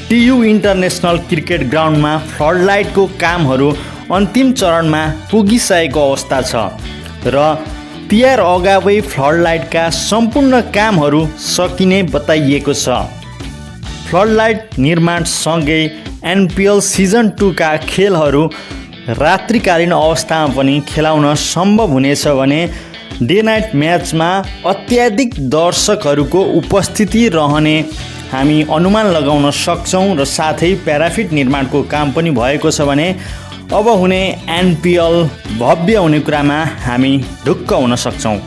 TU international cricket ग्राउन्डमा फ्लडलाइटको कामहरू अन्तिम चरणमा पुगिसकेको अवस्था छ र तिहार अगावै फ्लडलाइटका सम्पूर्ण कामहरू सकिने बताइएको छ। फ्लडलाइट निर्माणसँगै एनपिएल सिजन 2 का खेलहरू रात्रिकालीन अवस्थामा पनि खेलाउन सम्भव हुनेछ भने डे नाइट म्याचमा अत्याधिक दर्शकहरूको उपस्थिति रहने हामी अनुमान लगाउन सक्छौँ र साथै प्याराफिट निर्माणको काम पनि भएको छ भने अब हुने एनपिएल भव्य हुने कुरामा हामी ढुक्क हुन सक्छौँ।